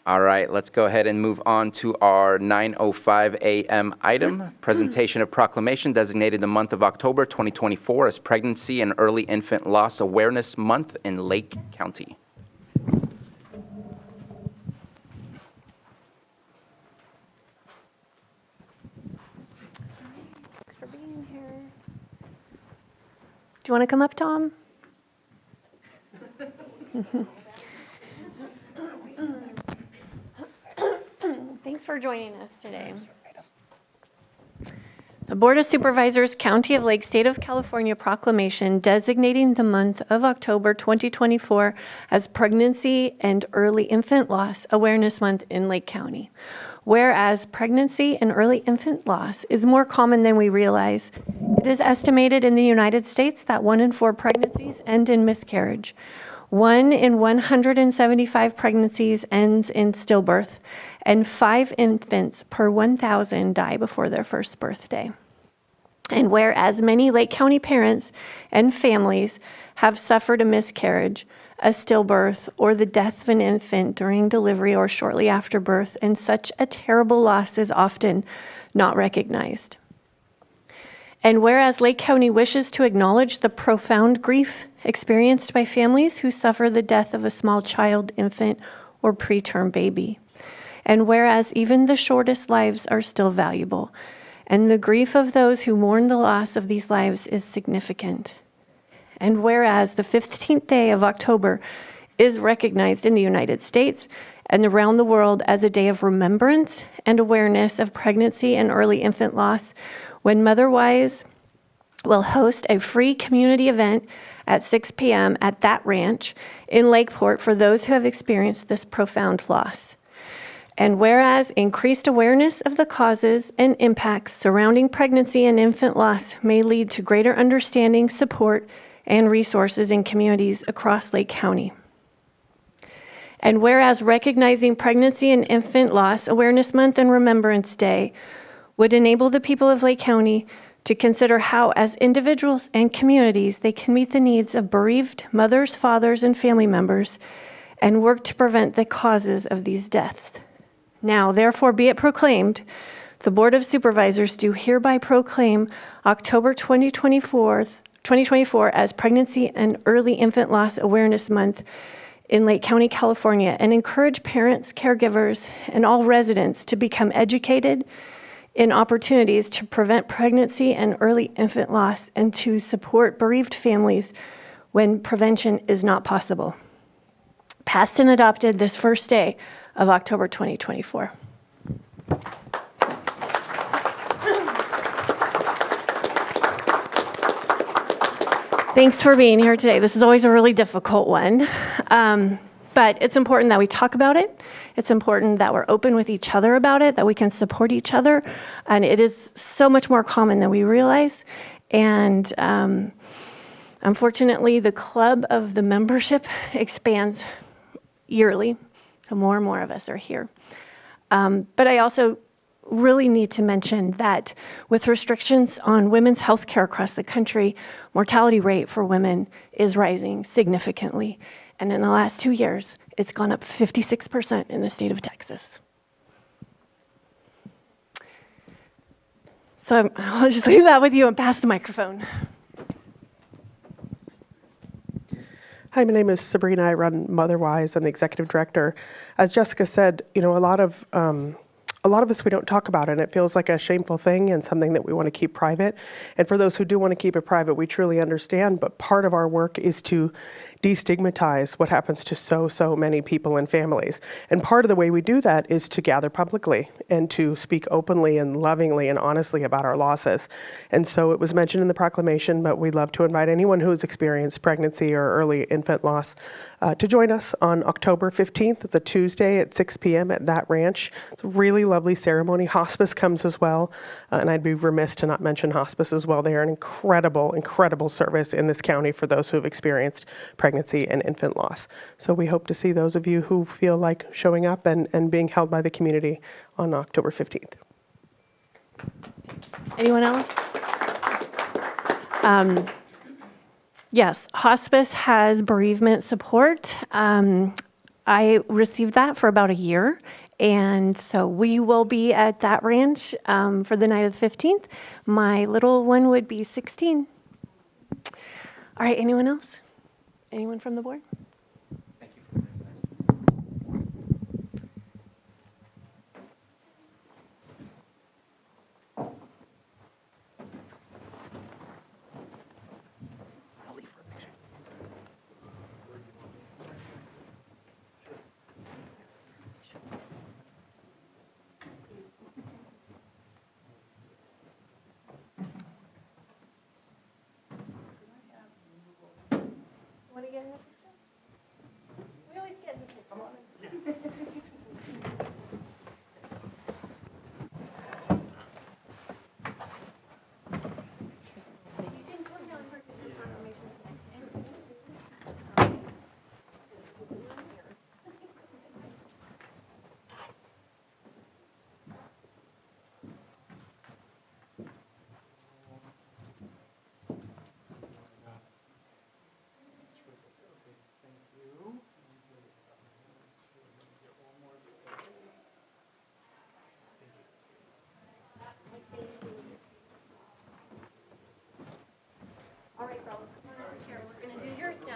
All right, let's go ahead and move on to our 9:05 a.m. item, presentation of proclamation designated the month of October 2024 as Pregnancy and Early Infant Loss Awareness Month in Lake County. Thanks for being here. Do you want to come up, Tom? Thanks for joining us today. The Board of Supervisors, County of Lake, State of California proclamation designating the month of October 2024 as Pregnancy and Early Infant Loss Awareness Month in Lake County. Whereas pregnancy and early infant loss is more common than we realize, it is estimated in the United States that 1 in 4 pregnancies end in miscarriage. 1 in 175 pregnancies ends in stillbirth, and 5 infants per 1,000 die before their first birthday. And whereas many Lake County parents and families have suffered a miscarriage, a stillbirth, or the death of an infant during delivery or shortly after birth, and such a terrible loss is often not recognized. And whereas Lake County wishes to acknowledge the profound grief experienced by families who suffer the death of a small child, infant, or preterm baby. And whereas even the shortest lives are still valuable, and the grief of those who mourn the loss of these lives is significant. And whereas the 15th day of October is recognized in the United States and around the world as a day of remembrance and awareness of pregnancy and early infant loss, when Motherwise will host a free community event at 6 p.m. at that ranch in Lakeport for those who have experienced this profound loss. And whereas increased awareness of the causes and impacts surrounding pregnancy and infant loss may lead to greater understanding, support, and resources in communities across Lake County. And whereas recognizing Pregnancy and Infant Loss Awareness Month and Remembrance Day would enable the people of Lake County to consider how, as individuals and communities, they can meet the needs of bereaved mothers, fathers, and family members and work to prevent the causes of these deaths. Now, therefore, be it proclaimed, the Board of Supervisors do hereby proclaim October 2024 as Pregnancy and Early Infant Loss Awareness Month in Lake County, California, and encourage parents, caregivers, and all residents to become educated in opportunities to prevent pregnancy and early infant loss and to support bereaved families when prevention is not possible. Passed and adopted this first day of October 2024. Thanks for being here today. This is always a really difficult one, but it's important that we talk about it. It's important that we're open with each other about it, that we can support each other, and it is so much more common than we realize. And unfortunately, the club of the membership expands yearly, so more and more of us are here. But I also really need to mention that with restrictions on women's health care across the country, mortality rate for women is rising significantly. And in the last 2 years, it's gone up 56% in the state of Texas. So I'll just leave that with you and pass the microphone. Hi, my name is Sabrina. I run Motherwise. I'm the executive director. As Jessica said, a lot of us, we don't talk about it, and it feels like a shameful thing and something that we want to keep private. And for those who do want to keep it private, we truly understand, but part of our work is to destigmatize what happens to so many people and families. And part of the way we do that is to gather publicly and to speak openly and lovingly and honestly about our losses. And so it was mentioned in the proclamation, but we'd love to invite anyone who has experienced pregnancy or early infant loss to join us on October 15th. It's a Tuesday at 6 p.m. at that ranch. It's a really lovely ceremony. Hospice comes as well, and I'd be remiss to not mention hospice as well. They are an incredible service in this county for those who have experienced pregnancy and infant loss. So we hope to see those of you who feel like showing up and being held by the community on October 15th. Anyone else? Yes, hospice has bereavement support. I received that for about a year. And so we will be at that ranch for the night of the 15th. My little one would be 16. All right, anyone else? Anyone from the board?